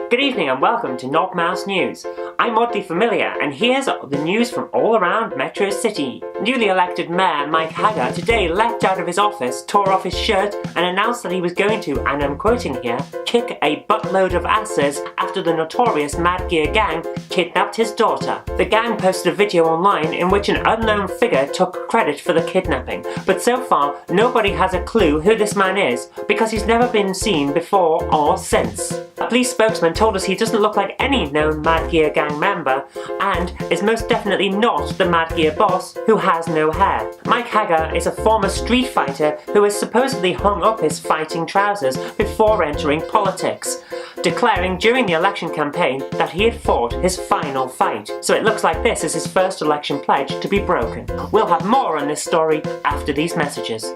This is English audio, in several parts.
Good evening and welcome to Knobmouse News. I'm oddly familiar and here's the news from all around Metro City. Newly elected Mayor Mike Hagar today leapt out of his office, tore off his shirt and announced that he was going to, and I'm quoting here, kick a buttload of asses after the notorious Mad Gear gang kidnapped his daughter. The gang posted a video online in which an unknown figure took credit for the kidnapping, but so far nobody has a clue who this man is because he's never been seen before or since. A police spokesman told us he doesn't look like any known Mad Gear gang member and is most definitely not the Mad Gear boss who has no hair. Mike Hagar is a former street fighter who has supposedly hung up his fighting trousers before entering politics, declaring during the election campaign that he had fought his final fight. So it looks like this is his first election pledge to be broken. We'll have more on this story after these messages.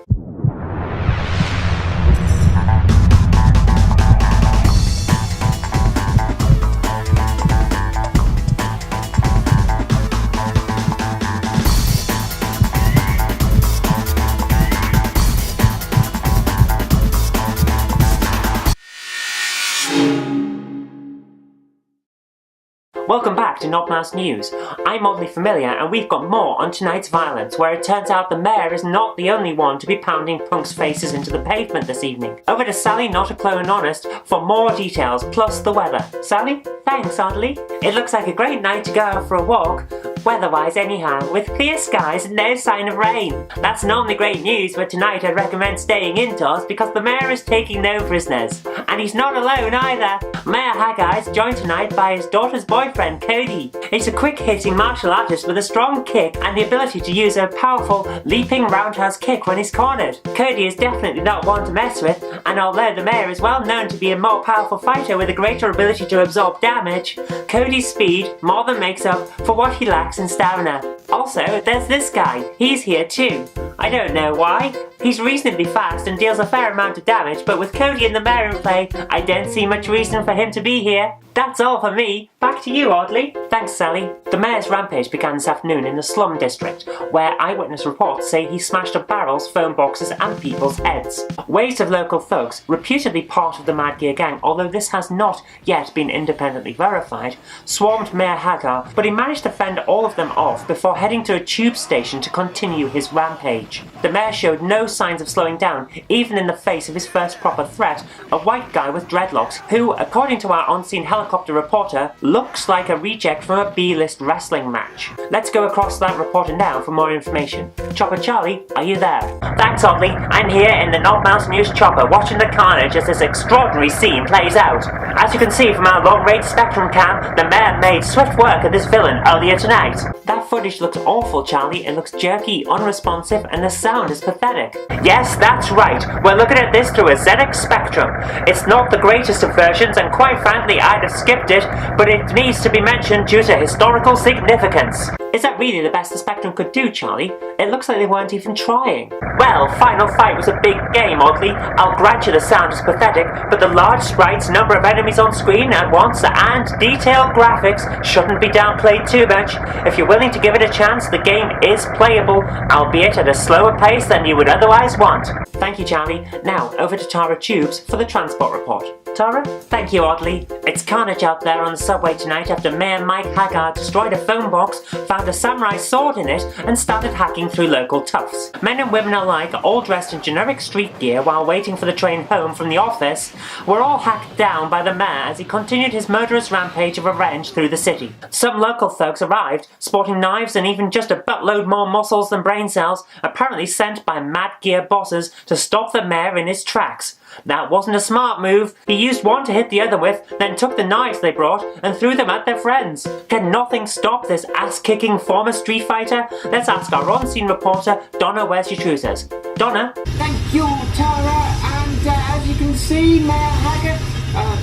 Welcome back to Knobmouse News. I'm oddly familiar and we've got more on tonight's violence, where it turns out the mayor is not the only one to be pounding punks' faces into the pavement this evening. Over to Sally, not a clone honest, for more details plus the weather. Sally? Thanks, Oddly. It looks like a great night to go out for a walk, weather-wise anyhow, with clear skies and no sign of rain. That's normally great news, but tonight I'd recommend staying indoors because the mayor is taking no prisoners. And he's not alone either. Mayor Hagar is joined tonight by his daughter's boyfriend, Cody. He's a quick-hitting martial artist with a strong kick and the ability to use a powerful, leaping roundhouse kick when he's cornered. Cody is definitely not one to mess with, and although the mayor is well known to be a more powerful fighter with a greater ability to absorb damage, Cody's speed more than makes up for what he lacks in stamina. Also, there's this guy. He's here too. I don't know why. He's reasonably fast and deals a fair amount of damage, but with Cody and the mayor in play, I don't see much reason for him to be here. That's all for me. Back to you, Oddly. Thanks, Sally. The mayor's rampage began this afternoon in the slum district, where eyewitness reports say he smashed up barrels, phone boxes and people's heads. Waves of local folks, reputedly part of the Mad Gear gang, although this has not yet been independently verified, swarmed Mayor Hagar, but he managed to fend all of them off before heading to a tube station to continue his rampage. The mayor showed no signs of slowing down, even in the face of his first proper threat, a white guy with dreadlocks who, according to our on-scene helicopter reporter, looks like a reject from a B-list wrestling match. Let's go across that reporter now for more information. Chopper Charlie, are you there? Thanks, Oddly. I'm here in the Knobmouse News chopper watching the carnage as this extraordinary scene plays out. As you can see from our long-range spectrum cam, the mayor made swift work of this villain earlier tonight. That footage looks awful, Charlie. It looks jerky, unresponsive, and the sound is pathetic. Yes, that's right. We're looking at this through a ZX Spectrum. It's not the greatest of versions, and quite frankly, I'd have skipped it, but it needs to be mentioned due to historical significance. Is that really the best the Spectrum could do, Charlie? It looks like they weren't even trying. Well, Final Fight was a big game, Oddly. I'll grant you the sound is pathetic, but the large sprites, number of enemies on screen at once, and detailed graphics shouldn't be downplayed too much. If you're willing to give it a chance, the game is playable, albeit at a slower pace than you would otherwise want. Thank you, Charlie. Now, over to Tara Tubes for the transport report. Tara? Thank you, Oddly. It's carnage out there on the subway tonight after Mayor Mike Hagar destroyed a phone box, found a samurai sword in it, and started hacking through local toughs. Men and women alike, all dressed in generic street gear while waiting for the train home from the office, were all hacked down by the mayor as he continued his murderous rampage of revenge through the city. Some local folks arrived, sporting knives and even just a buttload more muscles than brain cells, apparently sent by Mad Gear bosses to stop the mayor in his tracks. That wasn't a smart move. He used one to hit the other with, then took the knives they brought and threw them at their friends. Can nothing stop this ass-kicking former street fighter? Let's ask our on-scene reporter, Donna Where's Your Choosers. Donna? Thank you, Tara, and as you can see, Mayor Hagar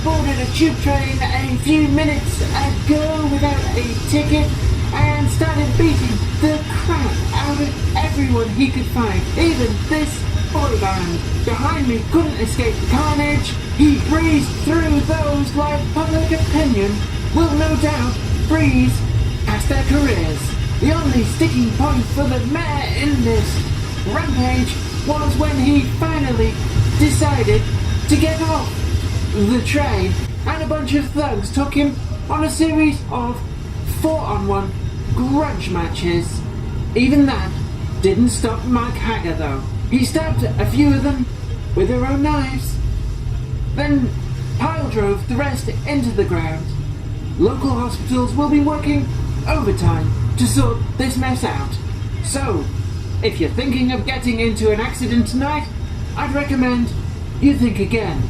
boarded a tube train a few minutes ago without a ticket and started beating the crap out of everyone he could find, even this boy band behind me couldn't escape the carnage. He breezed through those like public opinion will no doubt breeze past their careers. The only sticking point for the mayor in this rampage was when he finally decided to get off the train and a bunch of thugs took him on a series of 4-on-1 grudge matches. Even that didn't stop Mike Hager though. He stabbed a few of them with their own knives, then pile drove the rest into the ground. Local hospitals will be working overtime to sort this mess out. So, if you're thinking of getting into an accident tonight, I'd recommend you think again.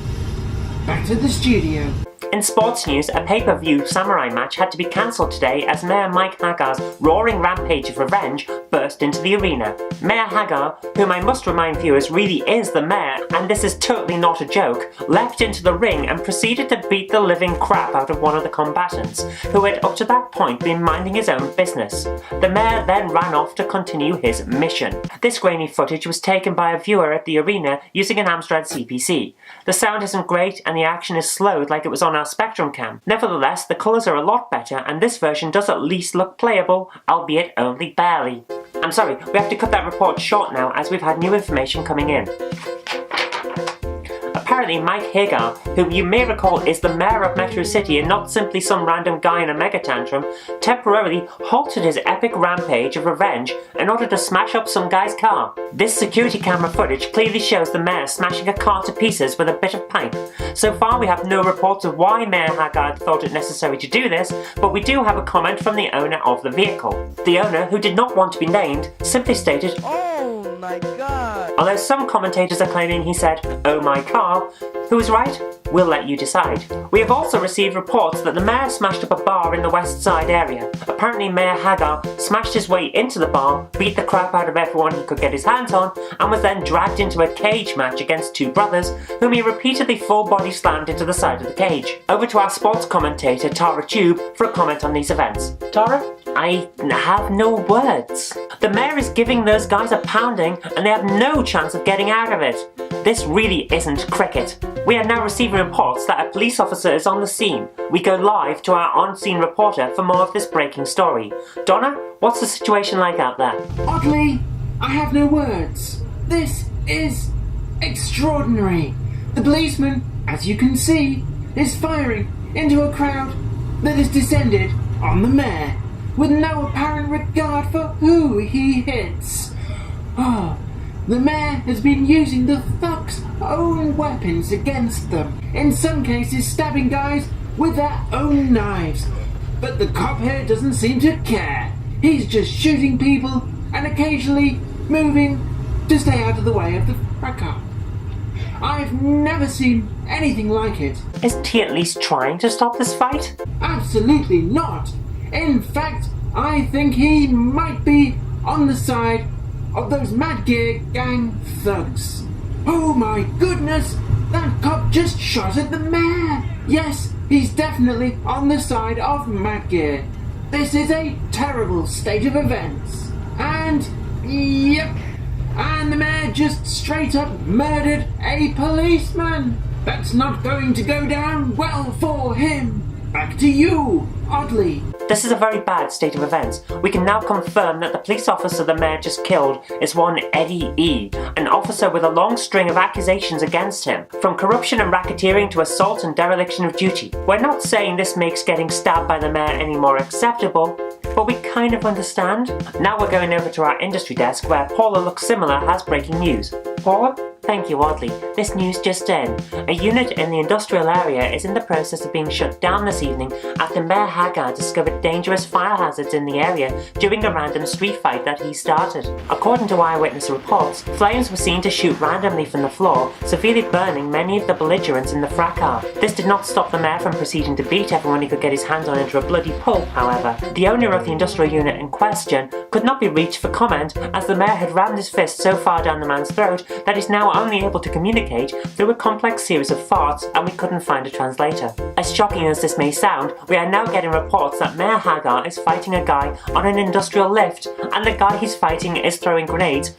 Back to the studio. In sports news, a pay-per-view samurai match had to be cancelled today as Mayor Mike Hagar's roaring rampage of revenge burst into the arena. Mayor Hagar, whom I must remind viewers really is the mayor, and this is totally not a joke, leapt into the ring and proceeded to beat the living crap out of one of the combatants, who had up to that point been minding his own business. The mayor then ran off to continue his mission. This grainy footage was taken by a viewer at the arena using an Amstrad CPC. The sound isn't great and the action is slowed like it was on our Spectrum cam. Nevertheless, the colours are a lot better and this version does at least look playable, albeit only barely. I'm sorry, we have to cut that report short now as we've had new information coming in. Apparently Mike Hagar, whom you may recall is the mayor of Metro City and not simply some random guy in a mega tantrum, temporarily halted his epic rampage of revenge in order to smash up some guy's car. This security camera footage clearly shows the mayor smashing a car to pieces with a bit of pipe. So far we have no reports of why Mayor Hagar thought it necessary to do this, but we do have a comment from the owner of the vehicle. The owner, who did not want to be named, simply stated, "Oh my god." Although some commentators are claiming he said, "Oh my car," who is right? We'll let you decide. We have also received reports that the mayor smashed up a bar in the West Side area. Apparently Mayor Hagar smashed his way into the bar, beat the crap out of everyone he could get his hands on, and was then dragged into a cage match against two brothers, whom he repeatedly full-body slammed into the side of the cage. Over to our sports commentator Tara Tube for a comment on these events. Tara? I have no words. The mayor is giving those guys a pounding and they have no chance of getting out of it. This really isn't cricket. We are now receiving reports that a police officer is on the scene. We go live to our on-scene reporter for more of this breaking story. Donna, what's the situation like out there? Oddly, I have no words. This is extraordinary. The policeman, as you can see, is firing into a crowd that has descended on the mayor, with no apparent regard for who he hits. The mayor has been using the thugs' own weapons against them, in some cases stabbing guys with their own knives. But the cop here doesn't seem to care. He's just shooting people and occasionally moving to stay out of the way of the fracas. I've never seen anything like it. Isn't he at least trying to stop this fight? Absolutely not. In fact, I think he might be on the side of those Mad Gear gang thugs. Oh my goodness, that cop just shot at the mayor. Yes, he's definitely on the side of Mad Gear. This is a terrible state of events. And, yep, and the mayor just straight up murdered a policeman. That's not going to go down well for him. Back to you, Oddly. This is a very bad state of events. We can now confirm that the police officer the mayor just killed is one Eddie E., an officer with a long string of accusations against him, from corruption and racketeering to assault and dereliction of duty. We're not saying this makes getting stabbed by the mayor any more acceptable, but we kind of understand. Now we're going over to our industry desk where Paula Looks Similar has breaking news. Paula? Thank you, Oddly. This news just in. A unit in the industrial area is in the process of being shut down this evening after Mayor Hagar discovered dangerous fire hazards in the area during a random street fight that he started. According to eyewitness reports, flames were seen to shoot randomly from the floor, severely burning many of the belligerents in the fracas. This did not stop the mayor from proceeding to beat everyone he could get his hands on into a bloody pulp, however. The owner of the industrial unit in question could not be reached for comment as the mayor had rammed his fist so far down the man's throat that he's now only able to communicate through a complex series of farts, and we couldn't find a translator. As shocking as this may sound, we are now getting reports that Mayor Hagar is fighting a guy on an industrial lift, and the guy he's fighting is throwing grenades.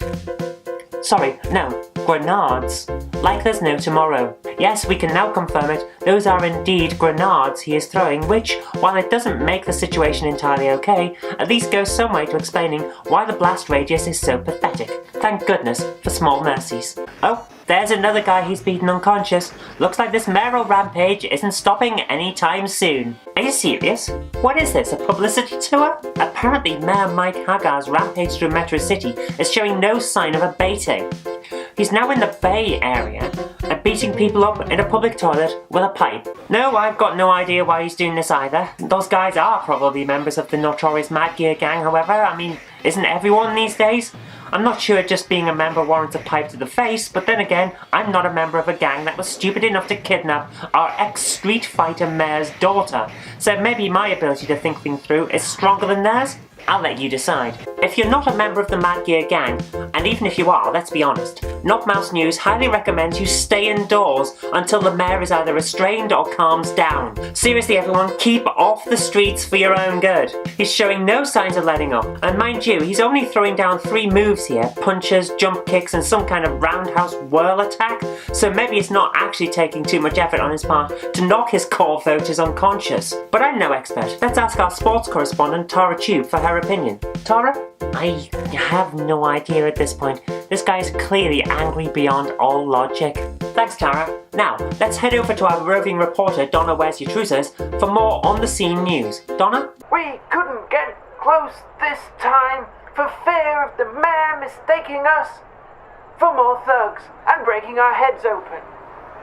Grenades. Like there's no tomorrow. Yes, we can now confirm it. Those are indeed grenades he is throwing, which, while it doesn't make the situation entirely okay, at least goes some way to explaining why the blast radius is so pathetic. Thank goodness for small mercies. Oh, there's another guy he's beaten unconscious. Looks like this mayoral rampage isn't stopping anytime soon. Are you serious? What is this, a publicity tour? Apparently Mayor Mike Hagar's rampage through Metro City is showing no sign of abating. He's now in the Bay Area and beating people up in a public toilet with a pipe. No, I've got no idea why he's doing this either. Those guys are probably members of the notorious Mad Gear gang, however. I mean, isn't everyone these days? I'm not sure just being a member warrants a pipe to the face, but then again, I'm not a member of a gang that was stupid enough to kidnap our ex-Street Fighter mayor's daughter, so maybe my ability to think things through is stronger than theirs? I'll let you decide. If you're not a member of the Mad Gear gang, and even if you are, let's be honest, Not Mouse News highly recommends you stay indoors until the mayor is either restrained or calms down. Seriously everyone, keep off the streets for your own good. He's showing no signs of letting up, and mind you, he's only throwing down 3 moves here, punches, jump kicks and some kind of roundhouse whirl attack, so maybe it's not actually taking too much effort on his part to knock his core voters unconscious. But I'm no expert. Let's ask our sports correspondent Tara Tube for her opinion. Tara? I have no idea at this point. This guy is clearly angry beyond all logic. Thanks, Tara. Now, let's head over to our roving reporter Donna Where's Your Trousers for more on-the-scene news. Donna? We couldn't get close this time for fear of the mayor mistaking us for more thugs and breaking our heads open.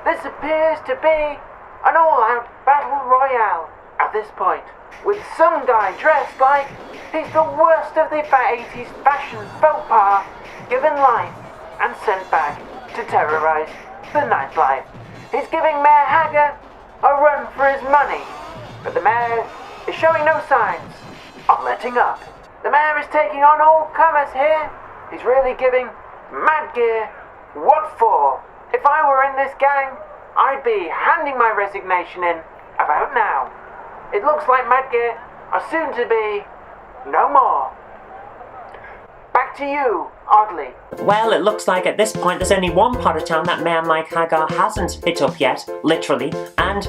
This appears to be an all-out battle royale at this point, with some guy dressed like he's the worst of the 80s fashion faux pas given life and sent back to terrorize the nightlife. He's giving Mayor Hagar a run for his money, but the mayor is showing no signs of letting up. The mayor is taking on all comers here. He's really giving Mad Gear what for. If I were in this gang, I'd be handing my resignation in about now. It looks like Mad Gear are soon to be no more. Back to you, Oddly. Well, it looks like at this point there's only one part of town that Mayor Mike Hagar hasn't hit up yet, literally, and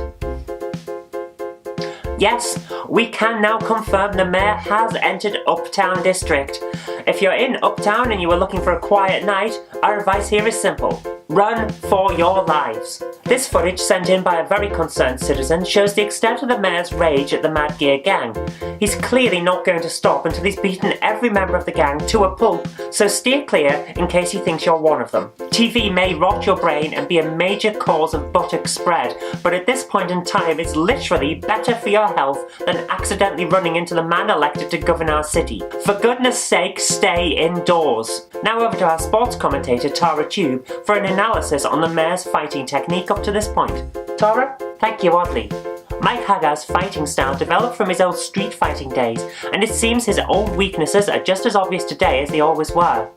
yes, we can now confirm the mayor has entered Uptown District. If you're in Uptown and you are looking for a quiet night, our advice here is simple. Run for your lives. This footage sent in by a very concerned citizen shows the extent of the mayor's rage at the Mad Gear gang. He's clearly not going to stop until he's beaten every member of the gang to a pulp, so steer clear in case he thinks you're one of them. TV may rot your brain and be a major cause of buttock spread, but at this point in time it's literally better for your health than accidentally running into the man elected to govern our city. For goodness sake, stay indoors. Now over to our sports commentator Tara Tube for an analysis on the mayor's fighting technique up to this point. Tara? Thank you, Oddly. Mike Hagar's fighting style developed from his old street fighting days, and it seems his old weaknesses are just as obvious today as they always were.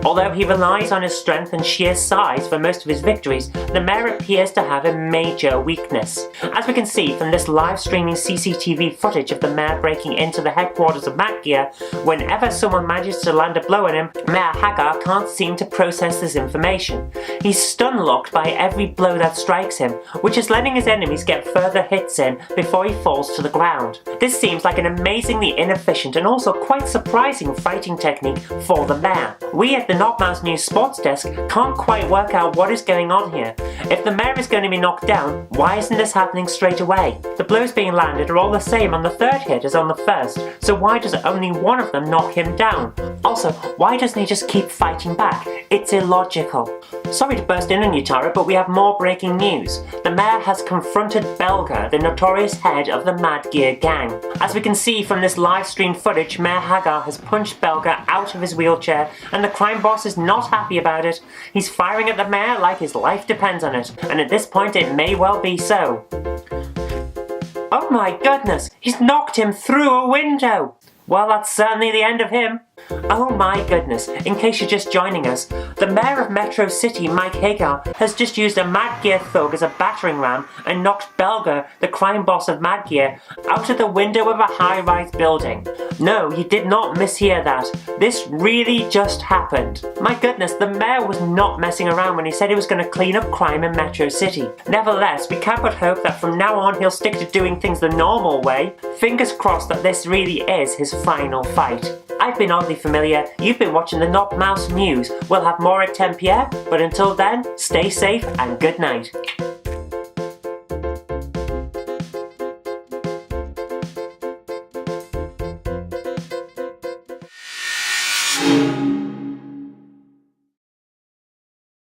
Although he relies on his strength and sheer size for most of his victories, the mayor appears to have a major weakness. As we can see from this live streaming CCTV footage of the mayor breaking into the headquarters of Mad Gear, whenever someone manages to land a blow on him, Mayor Hagar can't seem to process this information. He's stun-locked by every blow that strikes him, which is letting his enemies get further hits in before he falls to the ground. This seems like an amazingly inefficient and also quite surprising fighting technique for the mayor. We at the Not Mouse News Sports Desk can't quite work out what is going on here. If the mayor is going to be knocked down, why isn't this happening straight away? The blows being landed are all the same on the third hit as on the first, so why does only one of them knock him down? Also, why doesn't he just keep fighting back? It's illogical. Sorry to burst in on you, Tara, but we have more breaking news. The mayor has confronted Belga, the notorious head of the Mad Gear gang. As we can see from this live stream footage, Mayor Hagar has punched Belga out of his wheelchair, and the crime boss is not happy about it. He's firing at the mayor like his life depends on it, and at this point it may well be so. Oh my goodness, he's knocked him through a window! Well, that's certainly the end of him. Oh my goodness, in case you're just joining us, the mayor of Metro City, Mike Hagar, has just used a Mad Gear thug as a battering ram and knocked Belga, the crime boss of Mad Gear, out of the window of a high-rise building. No, you did not mishear that. This really just happened. My goodness, the mayor was not messing around when he said he was going to clean up crime in Metro City. Nevertheless, we can but hope that from now on he'll stick to doing things the normal way. Fingers crossed that this really is his final fight. I I've been Oddly Familiar, you've been watching the Knob Mouse News. We'll have more at 10 PM, but until then, stay safe and good night.